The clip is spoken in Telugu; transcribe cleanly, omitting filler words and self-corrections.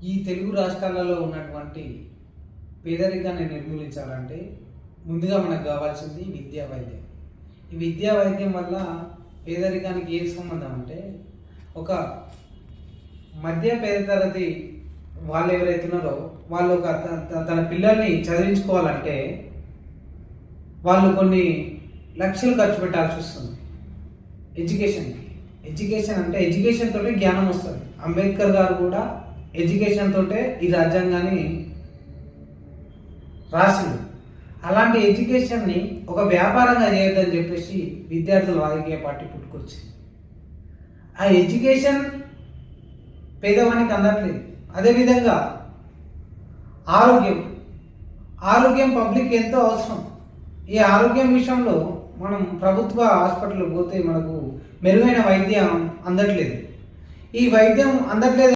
ఈ తెలుగు రాష్ట్రాలలో ఉన్నటువంటి పేదరికాన్ని నిర్మూలించాలంటే ముందుగా మనకు కావాల్సింది విద్యా వైద్యం. ఈ విద్యా వైద్యం వల్ల పేదరికానికి ఏ సంబంధం అంటే, ఒక మధ్య పేద తరగతి వాళ్ళు ఎవరైతున్నారో వాళ్ళు తన పిల్లల్ని చదివించుకోవాలంటే వాళ్ళు కొన్ని లక్షలు ఖర్చు పెట్టాల్సి వస్తుంది ఎడ్యుకేషన్ అంటే ఎడ్యుకేషన్ తోటే జ్ఞానం వస్తుంది. అంబేద్కర్ గారు కూడా ఎడ్యుకేషన్ తోటే ఈ రాజ్యాంగాన్ని రాసింది. అలాంటి ఎడ్యుకేషన్ని ఒక వ్యాపారంగా చేయొద్దని చెప్పేసి విద్యార్థుల రాజకీయ పార్టీ పుట్టుకొచ్చింది. ఆ ఎడ్యుకేషన్ పేదవానికి అందట్లేదు. అదేవిధంగా ఆరోగ్యం పబ్లిక్ ఎంతో అవసరం. ఈ ఆరోగ్యం విషయంలో మనం ప్రభుత్వ హాస్పిటల్కి పోతే మనకు మెరుగైన వైద్యం అందట్లేదు. ఈ వైద్యం అందట్లేదు